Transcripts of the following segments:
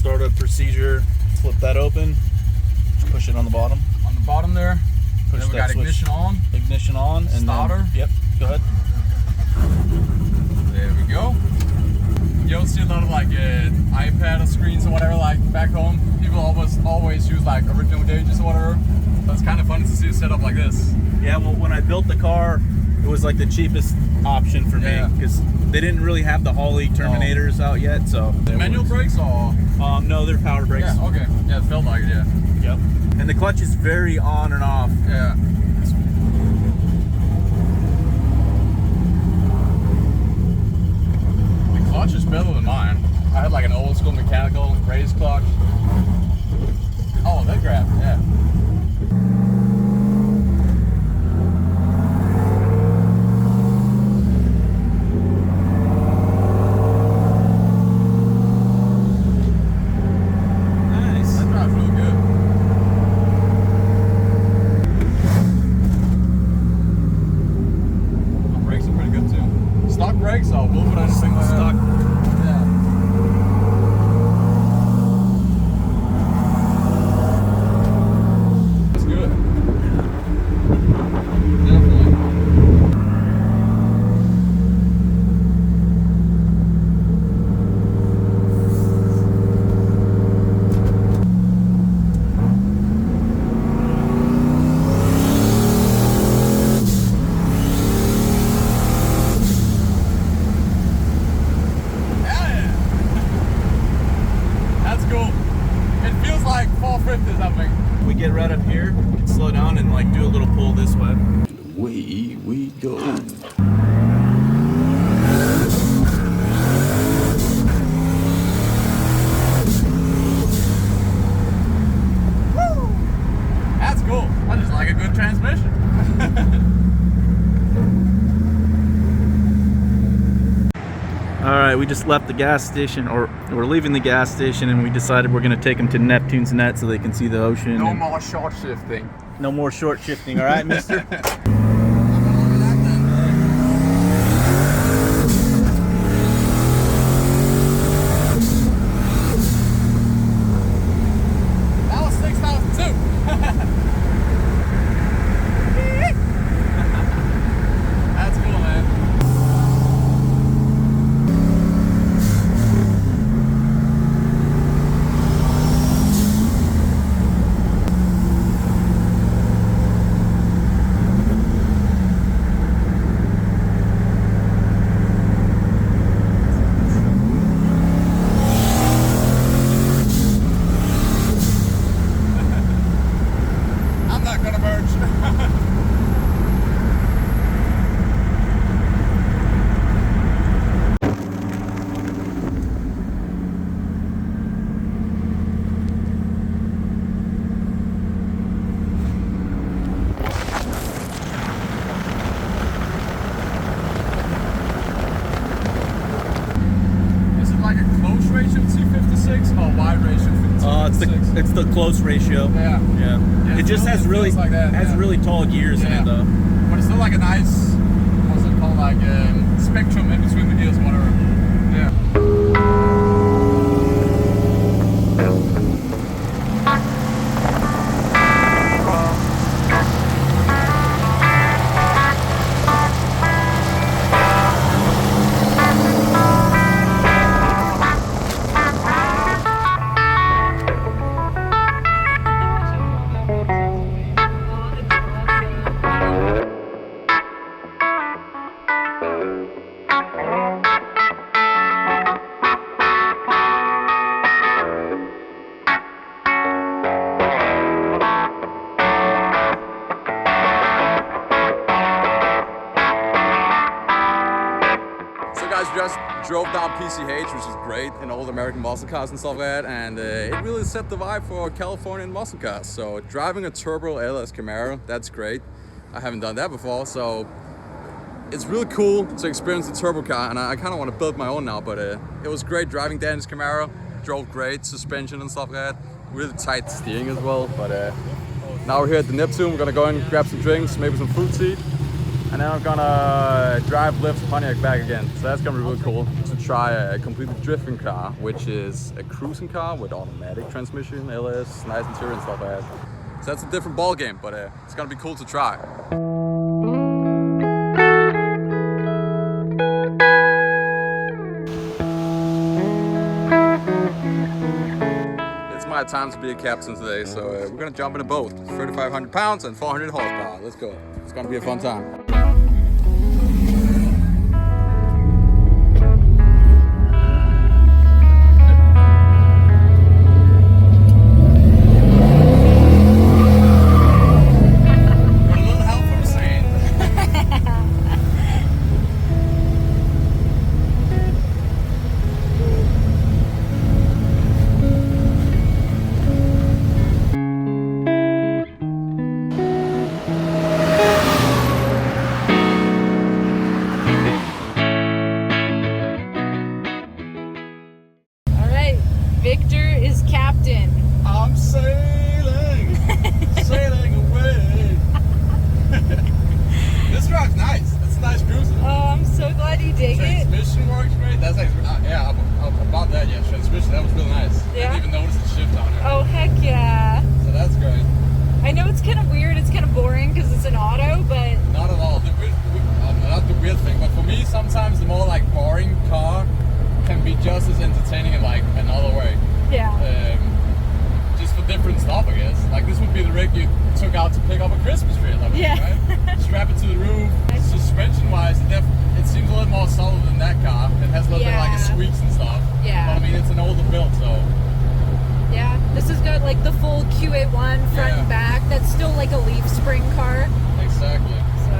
startup procedure. Flip that open. Just push it on the bottom. On the bottom there. Push then we got switch. ignition on. Ignition on. And starter. Then, yep. Go ahead. There we go. You don't see a lot of like iPad or screens or whatever like back home. People always use like original gauges or whatever. So it's kind of funny to see a setup like this. Yeah, well, when I built the car, it was like the cheapest option for me because they didn't really have the Holley Terminators out yet. So manual brakes or no, they're power brakes. Yeah, okay. Yeah, it felt like it. Yeah. Yep. And the clutch is very on and off. Yeah. The clutch is better than mine. I had like an old school mechanical raised clutch. Oh, that grab. Yeah. Brakes, I'll move it on this thing like stock. Yeah. That's good. Definitely. We get right up here, we can slow down and like do a little pull this way. Away we go. Woo! That's cool. I just like a good transmission. All right, we just left the gas station, or we're leaving the gas station, and we decided we're gonna take them to Neptune's Net so they can see the ocean. No more short shifting. No more short shifting, all right, mister? That was 6,002. That's cool, man. It's the close ratio. Yeah. Yeah. It just has really like that, really tall gears in it though. But it's still like a nice, what's it called, like spectrum in between the gears, whatever. Yeah. Just drove down PCH, which is great, in old American muscle cars and stuff like that, and it really set the vibe for Californian muscle cars. So driving a turbo LS Camaro, that's great. I haven't done that before, so it's really cool to experience the turbo car, and I kind of want to build my own now, but it was great driving Danny's Camaro. Drove great, suspension and stuff like that. Really tight steering as well, but now we're here at the Neptune. We're gonna go and grab some drinks, maybe some fruit tea, And then I'm gonna drive Liv's Pontiac back again. So that's gonna be really cool to try a completely drifting car, which is a cruising car with automatic transmission, LS, nice interior and stuff like that. So that's a different ball game, but it's gonna be cool to try. It's my time to be a captain today, so we're gonna jump in a boat. 3,500 pounds and 400 horsepower. Let's go. It's gonna be a fun time. Victor is captain. I'm sailing, sailing away. This drive's nice. It's a nice cruiser. Oh, I'm so glad you dig it. Transmission works great. That's like, yeah, about that, yeah. Transmission, that was really nice. Yeah. I didn't even notice the shift on it. Oh, heck yeah. So that's great. I know it's kind of weird, it's kind of boring because it's an auto, but... Not at all. Not the weird thing, but for me, sometimes the more like boring car can be just as entertaining in like another way. Yeah. Just for different stuff, I guess. Like this would be the rig you took out to pick up a Christmas tree or something, Yeah. right? Strap it to the roof. Suspension-wise, it seems a little more solid than that car. It has a little bit like a squeaks and stuff. Yeah. But I mean, it's an older build, so. Yeah. This has got like the full QA1 front and back. That's still like a leaf spring car. Exactly. So.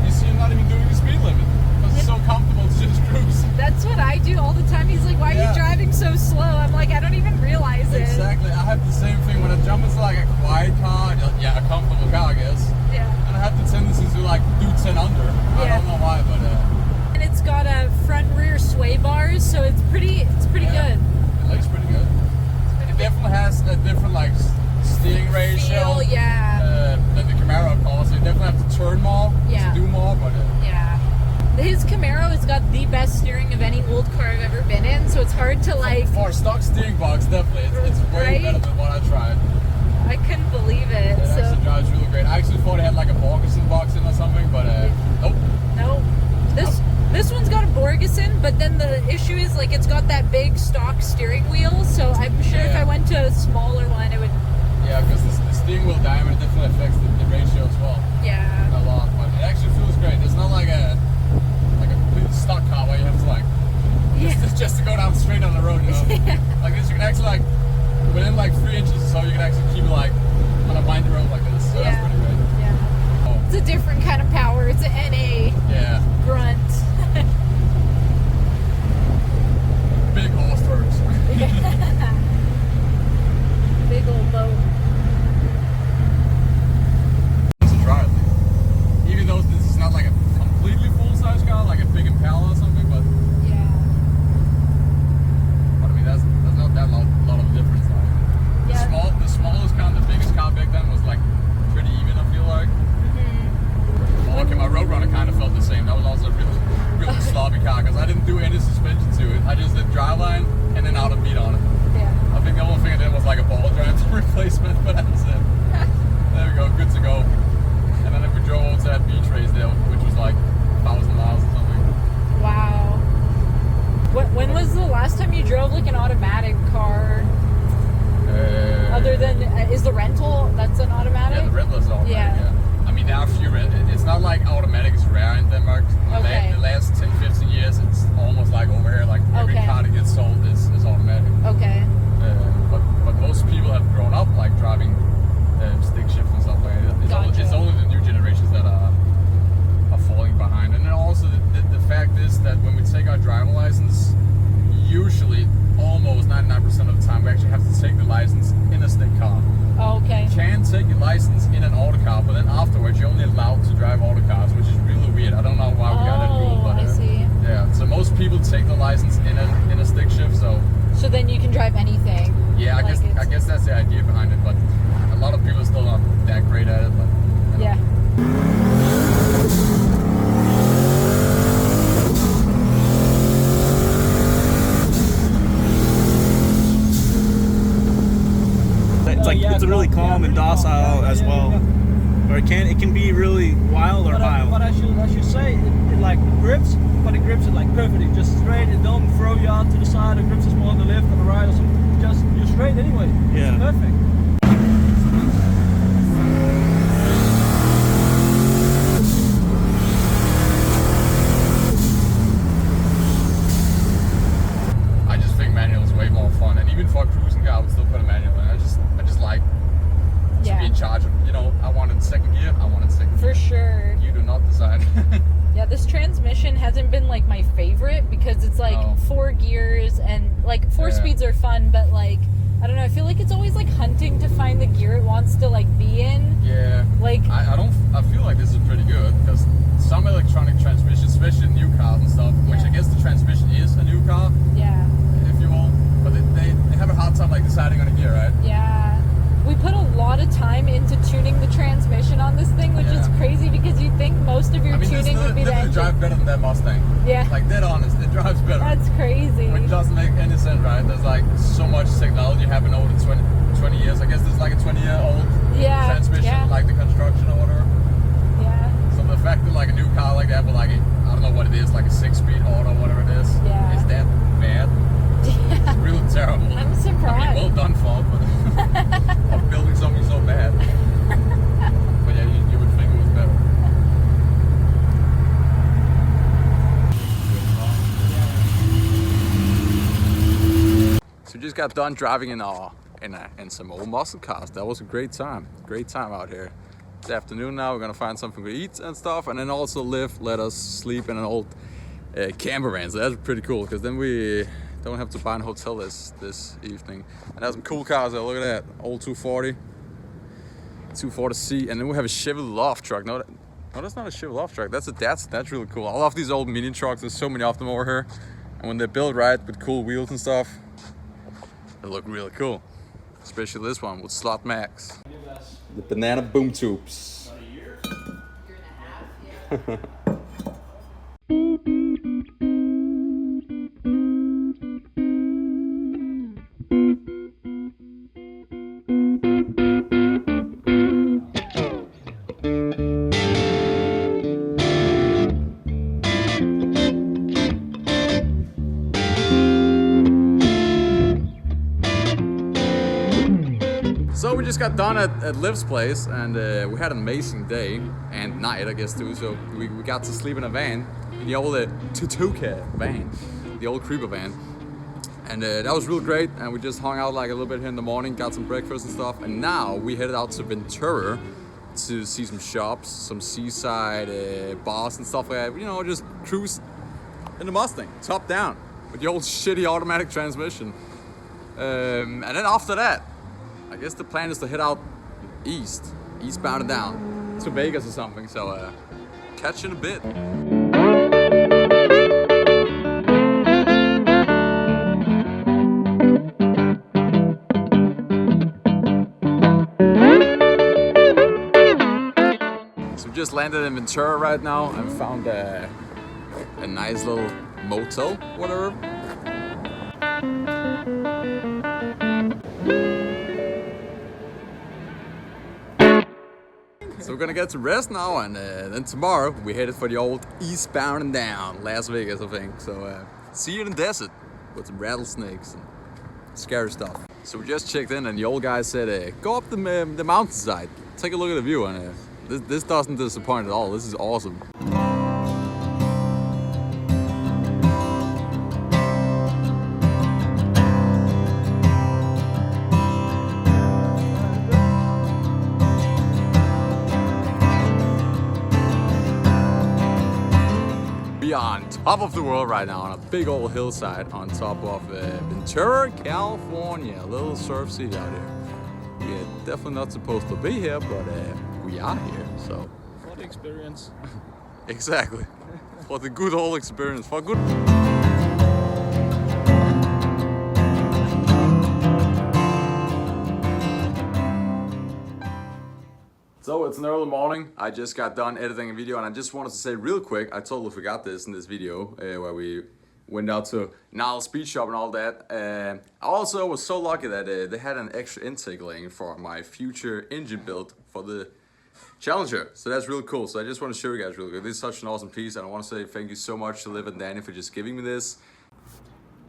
You see him not even doing the speed limit. Because it's so comfortable to just cruise. That's what I do all the time. He's like, why are you driving so slow? I'm like, I don't even realize it. Exactly. I have the same thing when I jump into like a quiet car, a comfortable car, I guess. Yeah. And I have the tendency to like do 10 under. I don't know why, but and it's got a front rear sway bars, so it's pretty good. It looks pretty good. It definitely has a different like steering ratio. Feel, yeah. Than the Camaro car, so you definitely have to turn more to do more, but yeah. His Camaro has got the best steering of any old car I've ever been in, so it's hard to like... For a stock steering box, definitely. It's way better than what I tried. I couldn't believe it. It actually drives really great. I actually thought it had like a Borgeson box in or something, but nope. Nope. This one's got a Borgeson, but then the issue is like it's got that big stock steering wheel, so I'm sure if I went to a smaller one, it would... Yeah, because the steering wheel diameter definitely affects the ratio as well. Yeah. A lot, but it actually feels great. It's not like a complete stock car where you have to like just to go down straight on the road, you know. Like this, you can actually like within like 3 inches or so, you can actually keep it like on a windy road like this. So that's pretty great. Yeah. Oh. It's a different kind of power. It's an NA. Yeah. Grunt. Big horse turds. Big old boat. To try at least. Even though this is not like a completely full-size car, like a big Impala or something, but yeah. But I mean that's not that lot of difference. Like, the smallest car and the biggest car back then was like pretty even. I feel like. Okay, my Roadrunner kind of felt the same. That was also a really sloppy car because I didn't do any suspension to it. I just did driveline and then out of beat on it. Yeah. I think the only thing I did was like a ball drive replacement, but that's it. There we go, good to go. And then we drove over to that beach race there, which was like 1,000 miles or something. Wow. When was the last time you drove like an automatic car? Other than, is the rental, that's an automatic? Yeah, the rental is automatic, yeah. I mean, now if you rent it, it's not like automatic is rare in Denmark. Okay. The last 10, 15 years, it's almost like over here, like every car that gets sold is automatic. Okay. But most people have grown up like driving stick shift and stuff like that. It's only the new generations that are falling behind. And then also the fact is that when we take our driver license, usually almost 99% of the time we actually have to take the license in a stick car. Oh, okay. You can take your license in an auto car, but then afterwards you're only allowed to drive auto cars, which is really weird. I don't know why we got that rule, but I see. yeah. So most people take the license in a stick shift, so then you can drive anything. yeah. I guess that's the idea behind it, but a lot of people are still not that great at it. But yeah. it's a really calm and docile as well. Or it can be really wild or mild. But I should say it like grips, but it grips it like perfectly, just straight. It don't throw you out to the side. It grips us more on the left or the right or something. Just you're straight anyway. Yeah. It's perfect. I just think manual is way more fun, and even for a cruising car, I would still put a manual in. I just like to be in charge of, you know, I wanted second gear, I wanted second gear. For sure. You do not decide. Yeah, this transmission hasn't been like my favorite because it's like 4 gears and like 4 speeds are fun, but like I don't know, I feel like it's always like hunting to find the gear it wants to like be in. Yeah. Like I feel like this is pretty good because some electronic transmissions, especially in new cars and stuff, which I guess the transmission is a new car, yeah. if you will, but they have a hard time like deciding on a gear, right? Yeah. We put a lot of time into tuning the transmission on this thing, which is crazy because you'd think most of your tuning would be the engine. drive better than that Mustang. Yeah. Like dead honest, it drives better. That's crazy. Which doesn't make any sense, right? There's like so much technology happened over the 20 years. I guess there's like a 20-year-old transmission, like the construction or whatever. Yeah. So the fact that like a new car like that, but like I don't know what it is, like a 6-speed auto, whatever it is, is that bad? It's really terrible. I'm surprised. I mean, well done, fault, but of building something so bad. But yeah, you would think it was better. So we just got done driving in some old muscle cars. That was a great time. Great time out here. It's afternoon now. We're gonna find something to eat and stuff, and then also let us sleep in an old camper van. So that's pretty cool because then we don't have to buy a hotel this evening. And there's some cool cars there. Look at that old 240C, and then we have a Chevy loft truck. No, that's not a Chevy loft truck. That's really cool. I love these old mini trucks. There's so many of them over here, and when they're built right with cool wheels and stuff, they look really cool. Especially this one with slot max. The banana boom tubes. About a year and a half, yeah. So we just got done at Liv's place, and we had an amazing day and night, I guess too. So we got to sleep in a van, in the old Tutuka van, the old creeper van, and that was real great. And we just hung out like a little bit here in the morning, got some breakfast and stuff, and now we headed out to Ventura to see some shops, some seaside bars and stuff like that. You know, just cruise in the Mustang, top down, with the old shitty automatic transmission. And then after that, I guess the plan is to head out eastbound and down to Vegas or something. So catch you in a bit. So we just landed in Ventura right now and found a nice little motel, whatever. So we're gonna get some rest now, and then tomorrow we headed for the old eastbound and down, Las Vegas, I think. So see you in the desert with some rattlesnakes and scary stuff. So we just checked in, and the old guy said, go up the mountainside, take a look at the view, and this doesn't disappoint at all. This is awesome. We are on top of the world right now, on a big old hillside on top of Ventura, California. A little surf city out here. We are definitely not supposed to be here, but we are here, so. For the experience. Exactly. For the good old experience. For good. So it's an early morning. I just got done editing a video, and I just wanted to say real quick, I totally forgot this in this video where we went out to Niles Speed Shop and all that. I also was so lucky that they had an extra intake lane for my future engine build for the Challenger. So that's really cool. So I just want to show you guys really quick. This is such an awesome piece, and I want to say thank you so much to Liv and Danny for just giving me this.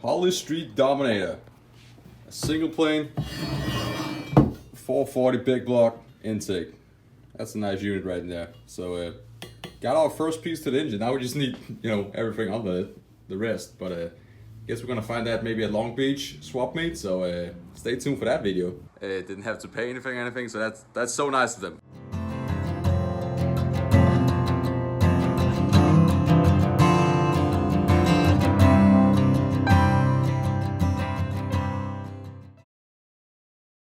Holly Street Dominator. A single plane, 440 big block intake. That's a nice unit right there. So got our first piece to the engine. Now we just need, you know, everything on the rest. But guess we're gonna find that maybe at Long Beach swap meet. So stay tuned for that video. Didn't have to pay anything, so that's so nice of them.